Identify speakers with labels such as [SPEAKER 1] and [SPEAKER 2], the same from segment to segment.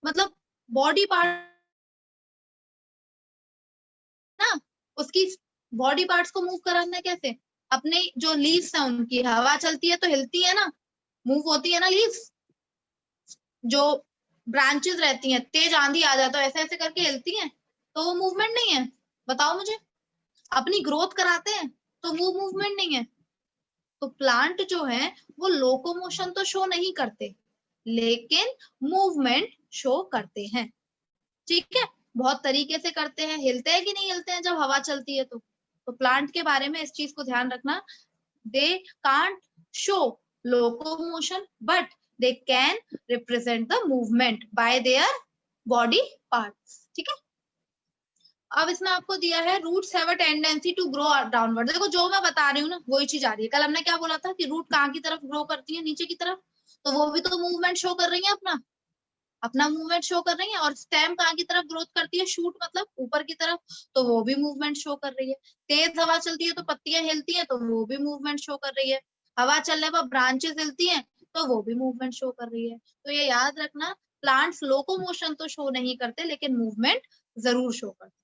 [SPEAKER 1] मतलब body part ना, उसकी बॉडी पार्ट्स को मूव कराना कैसे, अपने जो लीव्स है उनकी हवा चलती है तो हिलती है ना, मूव होती है ना लीव्स, जो ब्रांचेस रहती हैं, तेज आंधी आ जाता है ऐसे ऐसे करके हिलती हैं, तो वो मूवमेंट नहीं है? बताओ मुझे। अपनी ग्रोथ कराते हैं तो वो मूवमेंट नहीं है। तो प्लांट जो है वो लोकोमोशन तो शो नहीं करते, लेकिन मूवमेंट शो करते हैं। ठीक है, बहुत तरीके से करते हैं, हिलते हैं कि नहीं हिलते हैं जब हवा चलती है तो प्लांट के बारे में इस चीज को ध्यान रखना, they can't show locomotion but they can represent the movement by their body parts. ठीक है, अब इसमें आपको दिया है roots have a tendency to grow downward. देखो जो मैं बता रही हूँ ना वही चीज आ रही है। कल हमने क्या बोला था कि रूट कहाँ की तरफ ग्रो करती है, नीचे की तरफ, तो वो भी तो मूवमेंट शो कर रही है, अपना अपना मूवमेंट शो कर रही है। और स्टेम कहाँ की तरफ ग्रोथ करती है, शूट मतलब ऊपर की तरफ, तो वो भी मूवमेंट शो कर रही है। तेज हवा चलती है तो पत्तियां हिलती हैं, तो वो भी मूवमेंट शो कर रही है। हवा चलने पर ब्रांचेस हिलती हैं तो वो भी मूवमेंट शो कर रही है। तो ये याद रखना, प्लांट्स लोकोमोशन तो शो नहीं करते लेकिन मूवमेंट जरूर शो करते।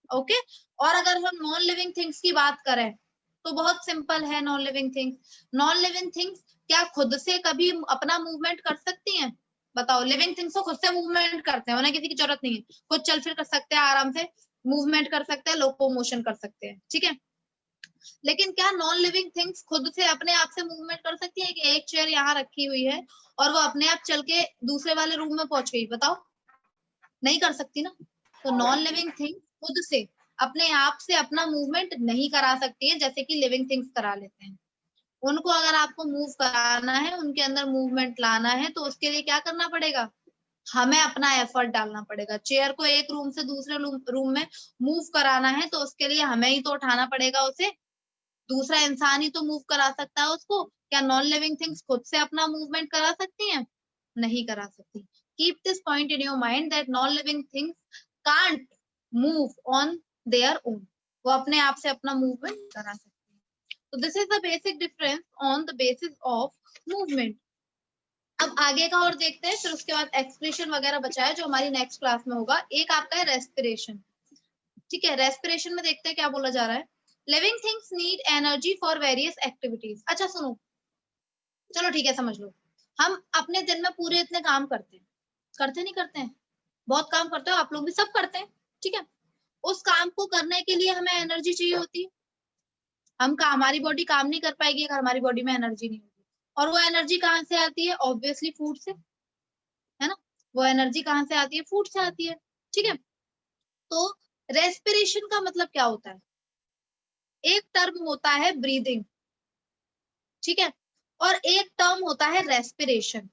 [SPEAKER 1] ओके, और अगर हम नॉन लिविंग थिंग्स की बात करें तो बहुत सिंपल है। Non living things, non living things क्या खुद से कभी अपना मूवमेंट कर सकती हैं? बताओ, लिविंग थिंग्स तो खुद से मूवमेंट करते हैं, उन्हें किसी की जरूरत नहीं है, खुद चल फिर कर सकते हैं, आराम से मूवमेंट कर सकते हैं, लोकोमोशन कर सकते हैं। ठीक है, लेकिन क्या नॉन लिविंग थिंग्स खुद से अपने आप से मूवमेंट कर सकती है कि एक चेयर यहाँ रखी हुई है और वो अपने आप चल के दूसरे वाले रूम में पहुंच गई? बताओ, नहीं कर सकती ना। तो नॉन लिविंग थिंग खुद से अपने आप से अपना मूवमेंट नहीं करा सकती है, जैसे कि लिविंग थिंग्स करा लेते हैं। उनको अगर आपको मूव कराना है, उनके अंदर मूवमेंट लाना है, तो उसके लिए क्या करना पड़ेगा, हमें अपना एफर्ट डालना पड़ेगा। चेयर को एक रूम से दूसरे रूम में मूव कराना है तो उसके लिए हमें ही तो उठाना पड़ेगा उसे, दूसरा इंसान ही तो मूव करा सकता है उसको। क्या नॉन लिविंग थिंग्स खुद से अपना मूवमेंट करा सकती हैं? नहीं करा सकती। Keep this point in your mind that non living things can't move on their own, वो अपने आप से अपना मूवमेंट करा सकती है। तो this is the basic difference on the basis of movement. अब आगे का और देखते हैं, फिर उसके बाद एक्सप्रेशन वगैरह बचा है जो हमारी नेक्स्ट क्लास में होगा। एक आपका है रेस्पिरेशन। ठीक है, रेस्पिरेशन में देखते हैं क्या बोला जा रहा है। Living things need energy for various activities. अच्छा सुनो, चलो ठीक है समझ लो, हम अपने दिन में पूरे इतने काम करते हैं, करते नहीं करते हैं? बहुत काम करते हो आप लोग भी, सब करते हैं। ठीक है, उस काम को करने के लिए हमें एनर्जी चाहिए होती है। हमारी बॉडी काम नहीं कर पाएगी अगर हमारी बॉडी में एनर्जी नहीं होगी। और वो एनर्जी कहाँ से आती है? ऑब्वियसली फूड से, है ना। वो एनर्जी कहाँ से आती है? फूड से आती है। ठीक है, तो रेस्पिरेशन का मतलब क्या होता है? एक टर्म होता है ब्रीदिंग, ठीक है, और एक टर्म होता है रेस्पिरेशन।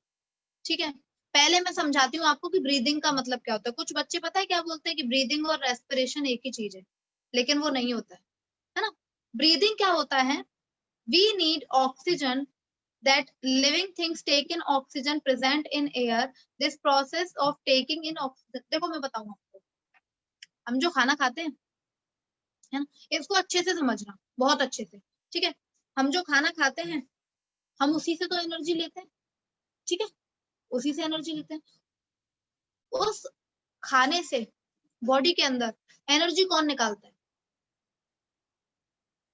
[SPEAKER 1] ठीक है, पहले मैं समझाती हूँ आपको कि ब्रीदिंग का मतलब क्या होता है। कुछ बच्चे पता है क्या बोलते हैं कि ब्रीदिंग और रेस्पिरेशन एक ही चीज है, लेकिन वो नहीं होता है ना। ब्रीदिंग क्या होता है? We need oxygen, that living things take in oxygen present in air. This process of taking in oxygen, देखो मैं बताऊँ आपको, हम जो खाना खाते हैं, है ना, इसको अच्छे से समझना, बहुत अच्छे से। ठीक है, हम जो खाना खाते हैं हम उसी से तो एनर्जी लेते हैं। ठीक है, उसी से एनर्जी लेते हैं। उस खाने से बॉडी के अंदर एनर्जी कौन निकालता है?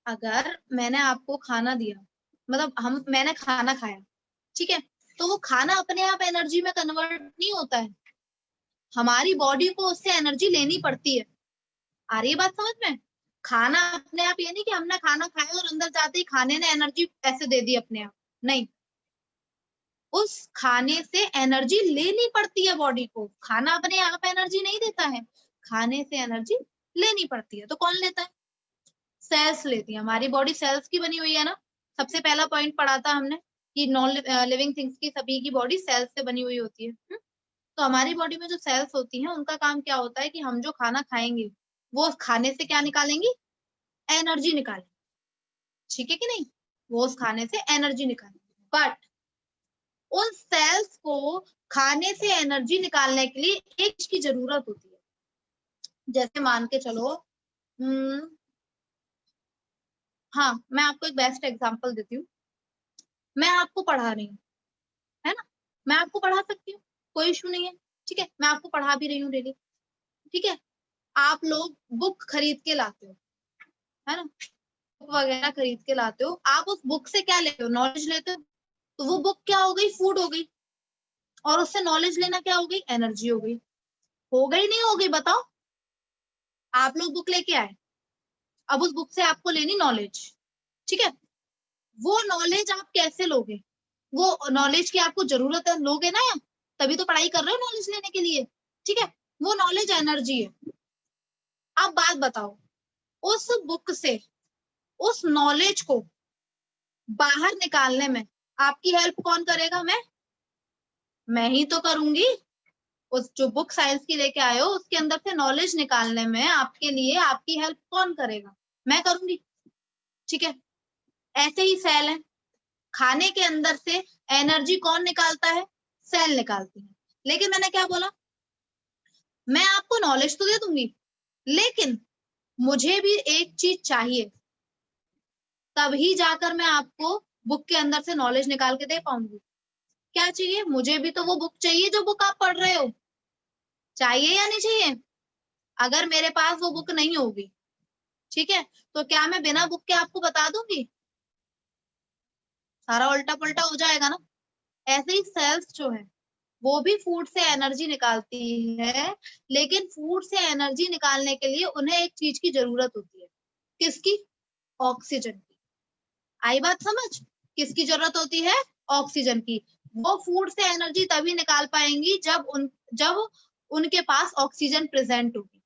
[SPEAKER 1] अगर मैंने आपको खाना दिया, मतलब मैंने खाना खाया, ठीक है, तो वो खाना अपने आप एनर्जी में कन्वर्ट नहीं होता है, हमारी बॉडी को उससे एनर्जी लेनी पड़ती है। आ रही है बात समझ में? खाना अपने आप ये नहीं कि हमने खाना खाया और अंदर जाते ही खाने ने एनर्जी ऐसे दे दी अपने आप, नहीं, उस खाने से एनर्जी लेनी पड़ती है बॉडी को। खाना अपने आप एनर्जी नहीं देता है, खाने से एनर्जी लेनी पड़ती है। तो कौन लेता है? सेल्स लेती है। हमारी बॉडी सेल्स की बनी हुई है ना, सबसे पहला पॉइंट पढ़ा था हमने कि नॉन लिविंग थिंग्स की सभी की बॉडी सेल्स से बनी हुई होती है। तो हमारी बॉडी में जो सेल्स होती हैं उनका काम क्या होता है कि हम जो खाना खाएंगे वो खाने से क्या निकालेंगी? एनर्जी निकालेंगे। ठीक है कि नहीं? वो उस खाने से एनर्जी निकालेंगे, बट उन सेल्स को खाने से एनर्जी निकालने के लिए एक चीज की जरूरत होती है। जैसे मान के चलो, हाँ मैं आपको एक बेस्ट एग्जांपल देती हूँ। मैं आपको पढ़ा रही हूँ, है ना, मैं आपको पढ़ा सकती हूँ, कोई इशू नहीं है। ठीक है, मैं आपको पढ़ा भी रही हूँ डेली। ठीक है, आप लोग बुक खरीद के लाते हो, है ना, बुक वगैरह खरीद के लाते हो, आप उस बुक से क्या लेते हो, नॉलेज लेते हो। तो वो बुक क्या हो गई, फूड हो गई, और उससे नॉलेज लेना क्या हो गई, एनर्जी हो गई। हो गई नहीं हो गई, बताओ। आप लोग बुक लेके आए, अब उस बुक से आपको लेनी नॉलेज, ठीक है। वो नॉलेज आप कैसे लोगे, वो नॉलेज की आपको जरूरत है, लोगे ना, या तभी तो पढ़ाई कर रहे हो नॉलेज लेने के लिए, ठीक है। वो नॉलेज एनर्जी है। अब बात बताओ, उस बुक से उस नॉलेज को बाहर निकालने में आपकी हेल्प कौन करेगा, मैं ही तो करूंगी। उस जो बुक साइंस की लेके आए हो उसके अंदर से नॉलेज निकालने में आपके लिए आपकी हेल्प कौन करेगा, मैं करूंगी, ठीक है। ऐसे ही सेल है, खाने के अंदर से एनर्जी कौन निकालता है, सेल निकालती है। लेकिन मैंने क्या बोला, मैं आपको नॉलेज तो दे दूंगी, लेकिन मुझे भी एक चीज चाहिए, तभी जाकर मैं आपको बुक के अंदर से नॉलेज निकाल के दे पाऊंगी। क्या चाहिए, मुझे भी तो वो बुक चाहिए जो बुक आप पढ़ रहे हो, चाहिए या नहीं चाहिए। अगर मेरे पास वो बुक नहीं होगी, ठीक है, तो क्या मैं बिना बुक के आपको बता दूंगी, सारा उल्टा पुल्टा हो जाएगा ना। ऐसे ही सेल्स जो है वो भी फूड से एनर्जी निकालती है, लेकिन फूड से एनर्जी निकालने के लिए उन्हें एक चीज की जरूरत होती है, किसकी, ऑक्सीजन की। आई बात समझ, किसकी जरूरत होती है, ऑक्सीजन की। वो फूड से एनर्जी तभी निकाल पाएंगी जब उनके पास ऑक्सीजन प्रेजेंट होगी।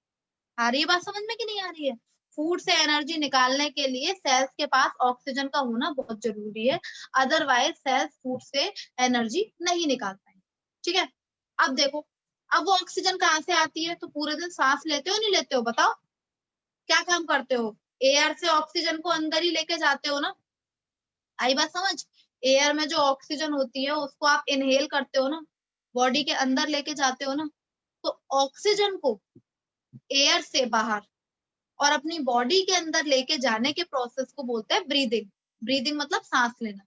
[SPEAKER 1] आ रही है बात समझ में कि नहीं आ रही है। फूड से एनर्जी निकालने के लिए सेल्स के पास ऑक्सीजन का होना बहुत जरूरी है, अदरवाइज सेल्स फूड से एनर्जी नहीं निकाल पाएंगे, ठीक है। अब देखो, अब वो ऑक्सीजन कहाँ से आती है, तो पूरे दिन सांस लेते हो नहीं लेते हो, बताओ, क्या काम करते हो, एयर से ऑक्सीजन को अंदर ही लेके जाते हो ना। आई बात समझ, एयर में जो ऑक्सीजन होती है उसको आप इनहेल करते हो ना, बॉडी के अंदर लेके जाते हो ना। तो ऑक्सीजन को एयर से बाहर और अपनी बॉडी के अंदर लेके जाने के प्रोसेस को बोलते हैं ब्रीदिंग। ब्रीदिंग मतलब सांस लेना।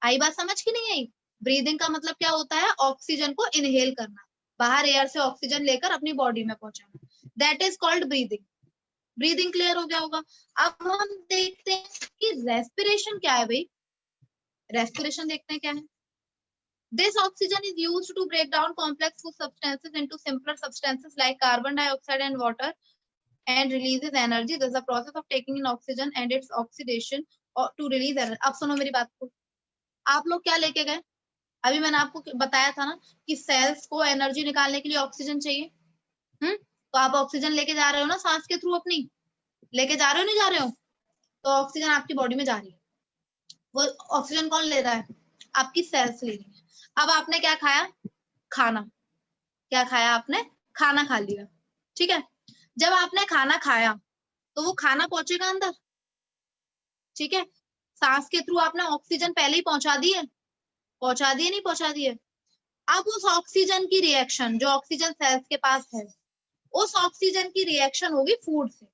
[SPEAKER 1] आई बात समझ की नहीं आई। ब्रीदिंग का मतलब क्या होता है, ऑक्सीजन को इनहेल करना, बाहर एयर से ऑक्सीजन लेकर अपनी बॉडी में पहुंचाना, that is called breathing. Breathing clear हो गया होगा। अब हम देखते हैं कि रेस्पिरेशन क्या है भाई, रेस्पिरेशन देखते हैं क्या है। This oxygen is used to break down complex food substances into simpler substances like carbon dioxide and water and releases energy. This is the process of taking in oxygen and its oxidation or to release energy. अब सुनो मेरी बात को, आप लोग क्या लेके गए, अभी मैंने आपको बताया था ना कि सेल्स को एनर्जी निकालने के लिए ऑक्सीजन चाहिए। तो आप ऑक्सीजन लेके जा रहे हो ना सांस के थ्रू, अपनी लेके जा रहे हो नहीं जा रहे हो, तो ऑक्सीजन आपकी बॉडी में जा रही है। वो ऑक्सीजन कौन ले रहा है, आपकी सेल्स ले रही है। अब आपने क्या खाया, खाना, क्या खाया आपने, खाना खा लिया, ठीक है। जब आपने खाना खाया तो वो खाना पहुंचेगा अंदर, ठीक है। सांस के थ्रू आपने ऑक्सीजन पहले ही पहुंचा दी है, पहुंचा दिए नहीं पहुंचा दिए। अब उस ऑक्सीजन की रिएक्शन जो ऑक्सीजन सेल्स के पास है, उस ऑक्सीजन की रिएक्शन होगी फूड से।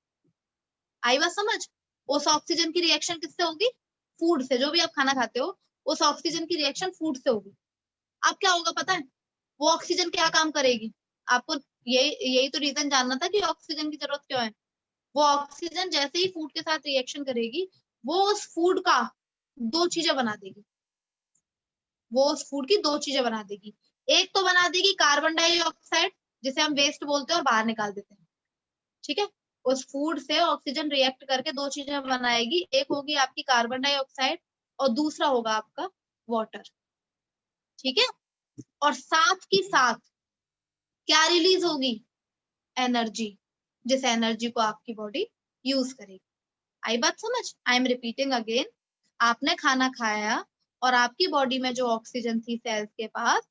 [SPEAKER 1] आई बात समझ, उस ऑक्सीजन की रिएक्शन किससे होगी, फूड से। जो भी आप खाना खाते हो उस ऑक्सीजन की रिएक्शन फूड से होगी। अब क्या होगा पता है, वो ऑक्सीजन क्या काम करेगी, आपको यही तो रीजन जानना था कि ऑक्सीजन की जरूरत क्यों है। वो ऑक्सीजन जैसे ही फूड के साथ रिएक्शन करेगी, वो उस फूड का दो चीजें बना देगी, वो उस फूड की दो चीजें बना देगी। एक तो बना देगी कार्बन डाइऑक्साइड, जिसे हम वेस्ट बोलते हैं और बाहर निकाल देते हैं, ठीक है। उस फूड से ऑक्सीजन रिएक्ट करके दो चीजें बनाएगी, एक होगी आपकी कार्बन डाइऑक्साइड और दूसरा होगा आपका वाटर, ठीक है। और साथ की साथ क्या रिलीज होगी, एनर्जी, जिस एनर्जी को आपकी बॉडी यूज करेगी। आई बात समझ, आई एम रिपीटिंग अगेन। आपने खाना खाया और आपकी बॉडी में जो ऑक्सीजन थी सेल्स के पास,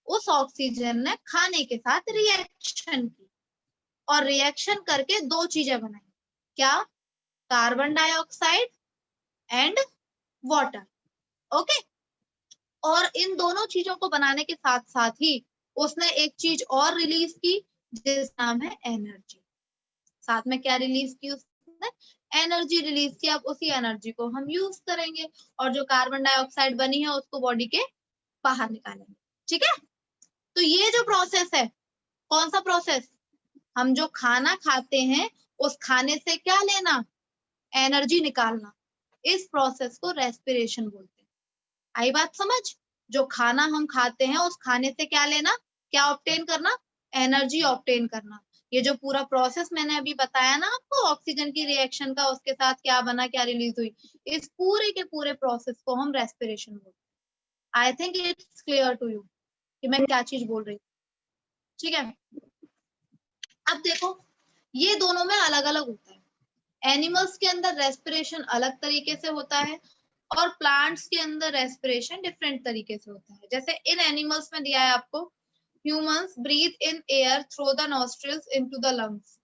[SPEAKER 1] उस ऑक्सीजन ने खाने के साथ रिएक्शन की और रिएक्शन करके दो चीजें बनाई, क्या, carbon dioxide and water, okay. और इन दोनों चीजों को बनाने के साथ साथ ही उसने एक चीज और रिलीज की, जिसका नाम है एनर्जी। साथ में क्या रिलीज की उसने, एनर्जी रिलीज की। अब उसी एनर्जी को हम यूज करेंगे और जो कार्बन डाइऑक्साइड बनी है उसको बॉडी के बाहर निकालेंगे, ठीक है। तो ये जो प्रोसेस है, कौन सा प्रोसेस, हम जो खाना खाते हैं उस खाने से क्या लेना, एनर्जी निकालना, इस प्रोसेस को रेस्पिरेशन बोलते हैं। आई बात समझ? जो खाना हम खाते हैं उस खाने से क्या लेना, क्या ऑब्टेन करना, एनर्जी ऑब्टेन करना। ये जो पूरा प्रोसेस मैंने अभी बताया ना आपको, ऑक्सीजन की रिएक्शन का, उसके साथ क्या बना, क्या रिलीज हुई, इस पूरे के पूरे प्रोसेस को हम रेस्पिरेशन बोलते हैं। I think it's clear to you कि मैं क्या चीज बोल रही हूँ, ठीक है। अब देखो, ये दोनों में अलग अलग होता है। एनिमल्स के अंदर रेस्पिरेशन अलग तरीके से होता है और प्लांट्स के अंदर रेस्पिरेशन डिफरेंट तरीके से होता है। जैसे इन एनिमल्स में दिया है आपको, humans breathe in air through the nostrils into the lungs.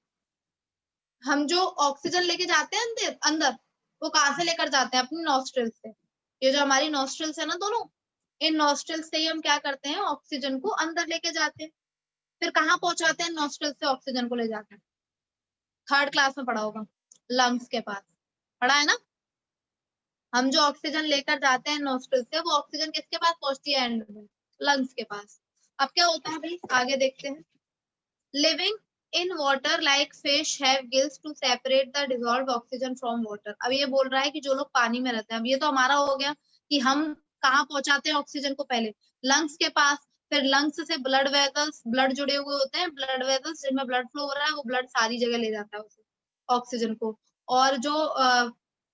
[SPEAKER 1] हम जो ऑक्सीजन लेके जाते हैं अंदर अंदर, वो कहाँ से लेकर जाते हैं, अपनी नॉस्ट्रिल्स से। ये जो हमारी नॉस्ट्रिल्स है ना दोनों, इन नॉस्ट्रिल्स से ही हम क्या करते हैं, ऑक्सीजन को अंदर लेके जाते हैं। फिर कहाँ पहुंचाते हैं नॉस्ट्रिल्स से ऑक्सीजन को ले जाकर, थर्ड क्लास में पढ़ा होगा, लंग्स के पास पढ़ा है ना। हम जो ऑक्सीजन लेकर जाते हैं नोस्ट्रिल से, वो ऑक्सीजन किसके पास पहुंचती है, एंड में लंग्स के पास। अब क्या होता है भाई, आगे देखते हैं। Living in water like fish have gills to separate the dissolved oxygen from water. अब ये बोल रहा है कि जो लोग पानी में रहते हैं, अब ये तो हमारा हो गया कि हम कहाँ पहुंचाते हैं ऑक्सीजन को, पहले लंग्स के पास, फिर लंग्स से ब्लड वेसल्स, ब्लड जुड़े हुए होते हैं, ब्लड वेसल्स जिनमें ब्लड फ्लो हो रहा है, वो ब्लड सारी जगह ले जाता है उसे, ऑक्सीजन को। और जो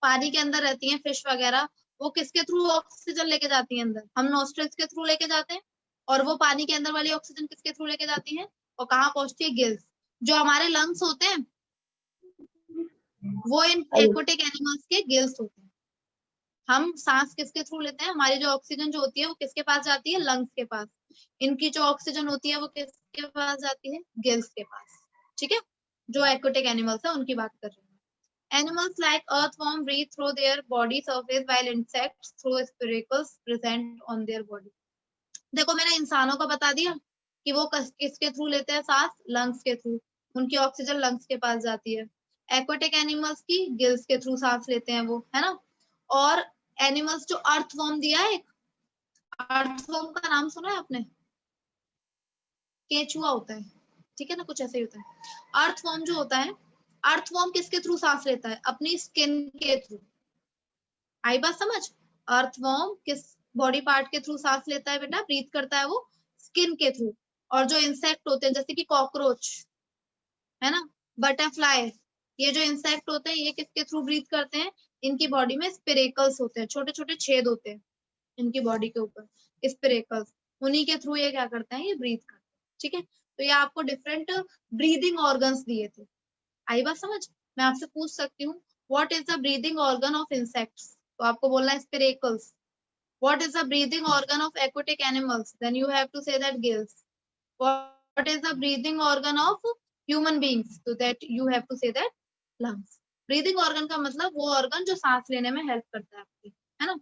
[SPEAKER 1] पानी के अंदर रहती हैं फिश वगैरह, वो किसके थ्रू ऑक्सीजन लेके जाती हैं अंदर, हम नोस्ट्रिल्स के थ्रू लेके जाते हैं। और वो पानी के अंदर वाली ऑक्सीजन किसके थ्रू लेके जाती हैं, और कहाँ पहुंचती है, गिल्स। जो हमारे लंग्स होते हैं वो इन एक्वेटिक एनिमल्स के गिल्स होते हैं। हम सांस किसके थ्रू लेते हैं, हमारी जो ऑक्सीजन जो होती है वो किसके पास जाती है, लंग्स के पास। इनकी जो ऑक्सीजन होती है वो किसके पास जाती है, गिल्स के पास, ठीक है। जो एक्वेटिक एनिमल्स है उनकी बात कर रही हूँ। Animals like earthworm breathe through their body surface while insects through spiracles present on their body. देखो मैंने इंसानों का बता दिया कि वो किसके थ्रू लेते हैं सांस, लंग्स के थ्रू, उनकी ऑक्सीजन लंग्स के पास जाती है। एक्वेटिक एनिमल्स की गिल्स के थ्रू सांस लेते हैं वो, है ना। और एनिमल्स जो अर्थवर्म दिया है, अर्थवर्म का नाम सुना है आपने, केचुआ होता है, ठीक है ना, कुछ ऐसे ही होता है। अर्थवर्म जो होता है, अर्थवर्म किसके थ्रू सांस लेता है, अपनी स्किन के थ्रू। आई बात समझ? अर्थवर्म किस बॉडी पार्ट के थ्रू सांस लेता है बेटा, ब्रीथ करता है वो स्किन के थ्रू। और जो इंसेक्ट होते हैं जैसे कि कॉकरोच, है ना, बटरफ्लाई, ये जो इंसेक्ट होते हैं ये किसके थ्रू ब्रीथ करते हैं, इनकी बॉडी में स्पिरेकल्स होते हैं, छोटे छोटे छेद होते हैं इनकी बॉडी के ऊपर, स्पिरेकल्स, उन्हीं के थ्रू ये क्या करते हैं, ये ब्रीथ करते हैं, ठीक है। तो ये आपको डिफरेंट ब्रीदिंग ऑर्गन्स दिए थे। आई बात समझ? मैं आपसे पूछ सकती हूँ, what is the breathing organ of insects, तो आपको बोलना है स्पिरेकल्स। What is the breathing organ of aquatic animals? Then you have to say that gills. What is the breathing organ of human beings? So that you have to say that lungs. Breathing organ का मतलब वो organ जो सांस लेने में help करता है आपकी, है ना।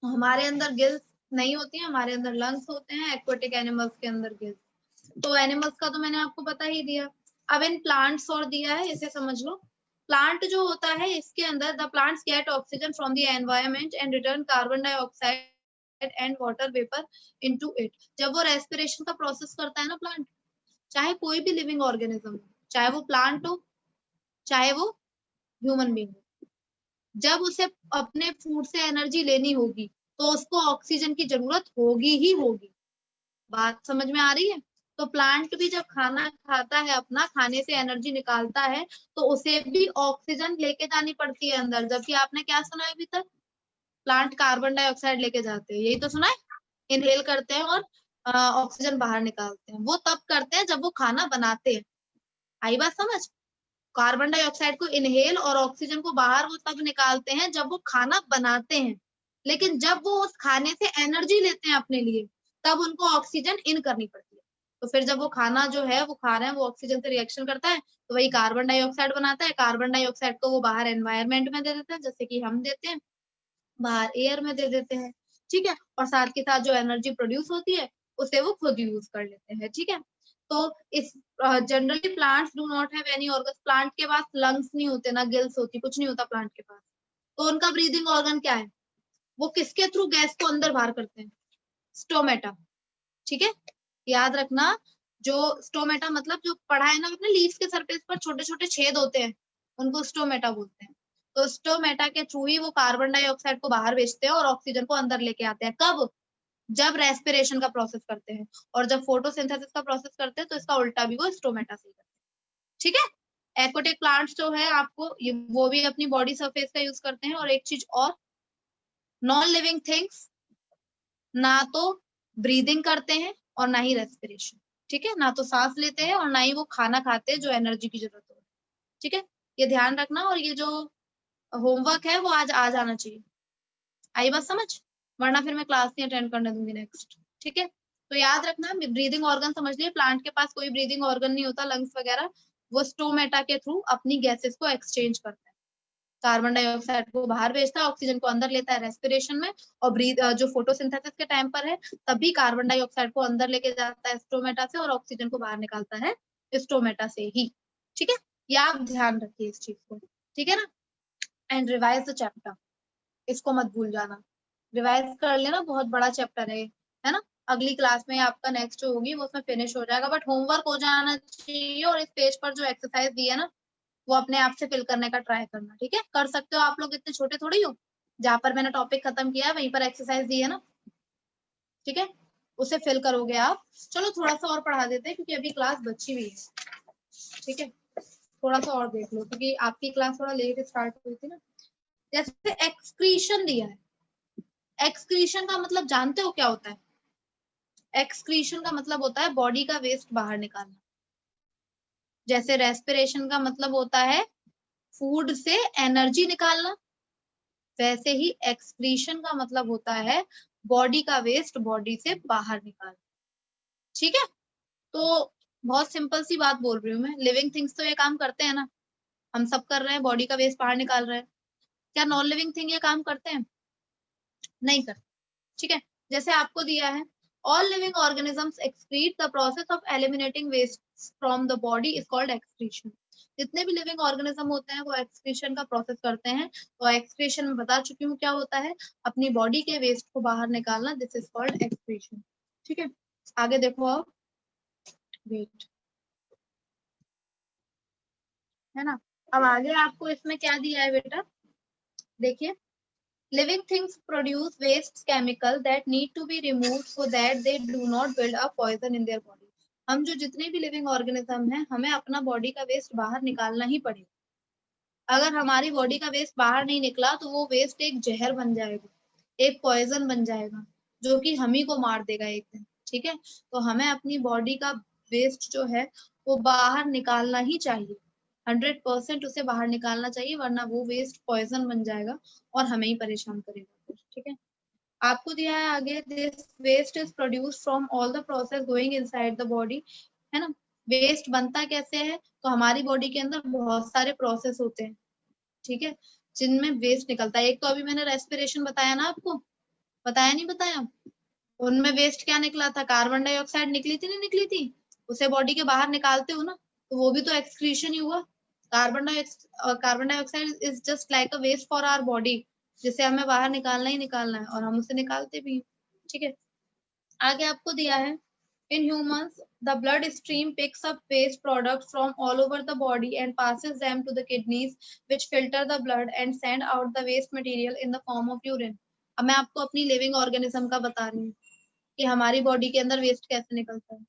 [SPEAKER 1] हमारे अंदर गिल्स नहीं होती है, हमारे अंदर लंग्स होते हैं, एक्वेटिक एनिमल्स के अंदर गिल्स। तो एनिमल्स का तो मैंने आपको बता ही दिया। अब इन प्लांट्स और दिया है, इसे समझ लो। प्लांट जो होता है इसके अंदर the plants gate oxygen from the environment and return carbon dioxide and water vapour into it. जब वो रेस्पिरेशन का प्रोसेस करता है ना प्लांट, चाहे कोई भी लिविंग ऑर्गेनिज्म हो, चाहे वो प्लांट हो चाहे वो ह्यूमन बीइंग हो, जब उसे अपने फूड से एनर्जी लेनी होगी तो उसको ऑक्सीजन की जरूरत होगी ही होगी। बात समझ में आ रही है? तो प्लांट भी जब खाना खाता है, अपना खाने से एनर्जी निकालता है, तो उसे भी ऑक्सीजन लेके जानी पड़ती है अंदर। जबकि आपने क्या सुना है अभी तक, प्लांट कार्बन डाइऑक्साइड लेके जाते हैं, यही तो सुना है, इनहेल करते हैं और ऑक्सीजन बाहर निकालते हैं। वो तब करते हैं जब वो खाना बनाते हैं। आई बात समझ? कार्बन डाइऑक्साइड को इनहेल और ऑक्सीजन को बाहर वो तब निकालते हैं जब वो खाना बनाते हैं। लेकिन जब वो उस खाने से एनर्जी लेते हैं अपने लिए, तब उनको ऑक्सीजन इन करनी पड़ती है। तो फिर जब वो खाना जो है वो खा रहे हैं, वो ऑक्सीजन से रिएक्शन करता है, तो वही कार्बन डाइऑक्साइड बनाता है। कार्बन डाइऑक्साइड को वो बाहर एनवायरनमेंट में दे देते हैं, जैसे कि हम देते हैं, बाहर एयर में दे देते हैं, ठीक है। और साथ के साथ जो एनर्जी प्रोड्यूस होती है उसे वो खुद यूज कर लेते हैं, ठीक है। तो इस generally plants do not have any organ. Plant के पास लंग्स नहीं होते, ना गिल्स होती, कुछ नहीं होता प्लांट के पास। तो उनका ब्रीदिंग ऑर्गन क्या है, वो किसके थ्रू गैस को अंदर बाहर करते हैं, स्टोमेटा, ठीक है। याद रखना, जो स्टोमेटा मतलब जो पढ़ा है ना अपने, लीव्स के सरफेस पर छोटे छोटे छेद होते हैं, उनको स्टोमेटा बोलते हैं। तो स्टोमेटा के थ्रू ही वो कार्बन डाइऑक्साइड को बाहर भेजते हैं और ऑक्सीजन को अंदर लेके आते हैं। कब? जब रेस्पिरेशन का प्रोसेस करते हैं, और जब फोटोसिंथेसिस का प्रोसेस करते हैं तो इसका उल्टा भी वो स्टोमेटा से करते हैं। ठीक है। एक्वाटिक प्लांट्स जो है आपको वो भी अपनी बॉडी सरफेस का यूज करते हैं। और एक चीज और, नॉन लिविंग थिंग्स ना तो ब्रीदिंग करते हैं और ना ही रेस्पिरेशन। ठीक है, ना तो सांस लेते हैं और ना ही वो खाना खाते हैं जो एनर्जी की जरूरत हो। ठीक है, ये ध्यान रखना। और ये जो होमवर्क है वो आज आ जाना चाहिए। आई बात समझ? वरना फिर मैं क्लास नहीं अटेंड करने दूंगी नेक्स्ट। ठीक है, तो याद रखना, ब्रीदिंग ऑर्गन समझ लिए। प्लांट के पास कोई ब्रीदिंग ऑर्गन नहीं होता, लंग्स वगैरह। वो स्टोमेटा के थ्रू अपनी गैसेस को एक्सचेंज करता है, कार्बन डाइऑक्साइड को बाहर भेजता है, ऑक्सीजन को अंदर लेता है रेस्पिरेशन में। और जो फोटोसिंथेसिस के टाइम पर है तभी कार्बन डाइऑक्साइड को अंदर लेके जाता है स्टोमेटा से, और ऑक्सीजन को बाहर निकालता है स्टोमेटा से ही। ठीक है, ये आप ध्यान रखिए इस चीज को। ठीक है ना। एंड रिवाइज द चैप्टर, इसको मत भूल जाना, रिवाइज कर लेना, बहुत बड़ा चैप्टर है ना। अगली क्लास में आपका नेक्स्ट जो होगी वो उसमें फिनिश हो जाएगा, बट होमवर्क हो जाना चाहिए। और इस पेज पर जो एक्सरसाइज दी है ना वो अपने आप से फिल करने का ट्राई करना। ठीक है, कर सकते हो आप लोग, इतने छोटे थोड़ी हो। जहां पर मैंने टॉपिक खत्म किया है वहीं पर एक्सरसाइज दी है ना। ठीक है, उसे फिल करोगे आप। चलो थोड़ा सा और पढ़ा देते हैं क्योंकि अभी क्लास बची हुई है। ठीक है, थोड़ा सा और देख लो क्योंकि आपकी क्लास थोड़ा लेट स्टार्ट हुई थी ना। जैसे एक्सक्रीशन दिया है, एक्सक्रीशन का मतलब जानते हो क्या होता है? एक्सक्रीशन का मतलब होता है बॉडी का वेस्ट बाहर निकालना। जैसे रेस्पिरेशन का मतलब होता है फूड से एनर्जी निकालना, वैसे ही एक्सक्रीशन का मतलब होता है बॉडी का वेस्ट बॉडी से बाहर निकालना। ठीक है, तो बहुत सिंपल सी बात बोल रही हूँ मैं, लिविंग थिंग्स तो ये काम करते हैं ना, हम सब कर रहे हैं, बॉडी का वेस्ट बाहर निकाल रहे हैं। क्या नॉन लिविंग थिंग ये काम करते हैं? नहीं करते। ठीक है, जैसे आपको दिया है, all living organisms excrete, the process of eliminating waste from the body is called excretion। जितने भी लिविंग ऑर्गेनिज्म होते हैं वो एक्सक्रीशन का प्रोसेस करते हैं। तो एक्सक्रीशन में बता चुकी हूँ क्या होता है, अपनी बॉडी के वेस्ट को बाहर निकालना, दिस इज कॉल्ड एक्सक्रीशन। ठीक है, आगे देखो आप, वेट है ना। अब आगे आपको इसमें क्या दिया है बेटा, देखिए, living things produce waste chemical that need to be removed so that they do not build up poison in their body। हम जो जितने भी लिविंग ऑर्गेनिज्म हैं हमें अपना बॉडी का वेस्ट बाहर निकालना ही पड़ेगा। अगर हमारी बॉडी का वेस्ट बाहर नहीं निकला तो वो वेस्ट एक जहर बन जाएगा, एक पॉइजन बन जाएगा, जो कि हम ही को मार देगा एक दिन। ठीक है, तो हमें अपनी बॉडी का वेस्ट जो है वो बाहर निकालना ही चाहिए, 100% उसे बाहर निकालना चाहिए, वरना वो वेस्ट पॉइजन बन जाएगा और हमें ही परेशान करेगा। ठीक है, आपको दिया है आगे, this waste is produce from all the process going inside the body, है ना। वेस्ट बनता कैसे है, तो हमारी बॉडी के अंदर बहुत सारे प्रोसेस होते हैं। ठीक है, जिनमें वेस्ट निकलता है। एक तो अभी मैंने रेस्पिरेशन बताया ना आपको, बताया नहीं बताया? उनमें वेस्ट क्या निकला था, कार्बन डाइऑक्साइड निकली थी नहीं निकली थी, उसे बॉडी के बाहर निकालते हो ना, तो वो भी तो एक्सक्रीशन ही हुआ। Carbon dioxide is just like a waste for our body, जिसे हमें बाहर निकालना ही निकालना है और हम उसे निकालते भी हैं। ठीक है, आगे आपको दिया है, in humans the blood stream picks up waste products from all over the body and passes them to the kidneys which filter the blood and send out the waste material in the form of urine। अब मैं आपको अपनी living organism का बता रही हूँ कि हमारी बॉडी के अंदर वेस्ट कैसे निकलता है।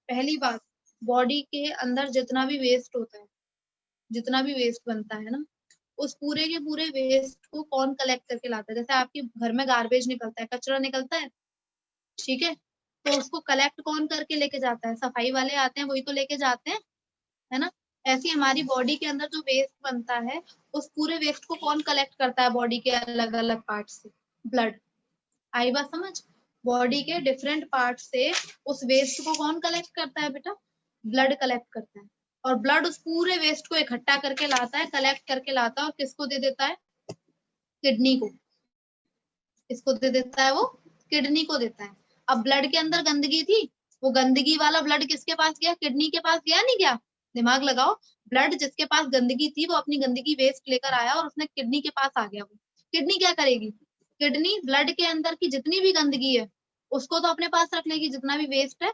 [SPEAKER 1] पहली बात, बॉडी के अंदर जितना भी वेस्ट होता है, जितना भी वेस्ट बनता है ना, उस पूरे के पूरे वेस्ट को कौन कलेक्ट करके लाता है? जैसे आपके घर में गार्बेज निकलता है, कचरा निकलता है, ठीक है, तो उसको कलेक्ट कौन करके लेके जाता है? सफाई वाले आते हैं, वही तो लेके जाते हैं, है ना। ऐसी हमारी बॉडी के अंदर जो वेस्ट बनता है, उस पूरे वेस्ट को कौन कलेक्ट करता है बॉडी के अलग अलग पार्ट से? ब्लड। आई बात समझ? बॉडी के डिफरेंट पार्ट से उस वेस्ट को कौन कलेक्ट करता है बेटा? ब्लड कलेक्ट करता है। और ब्लड उस पूरे वेस्ट को इकट्ठा करके लाता है, कलेक्ट करके लाता है, और किसको दे देता है? किडनी को। किसको दे देता है वो? किडनी को देता है। अब ब्लड के अंदर गंदगी थी, वो गंदगी वाला ब्लड किसके पास गया? किडनी के पास गया, नहीं गया? दिमाग लगाओ, ब्लड जिसके पास गंदगी थी वो अपनी गंदगी वेस्ट लेकर आया और उसने किडनी के पास आ गया। वो किडनी क्या करेगी? किडनी ब्लड के अंदर की जितनी भी गंदगी है उसको तो अपने पास रख लेगी, जितना भी वेस्ट है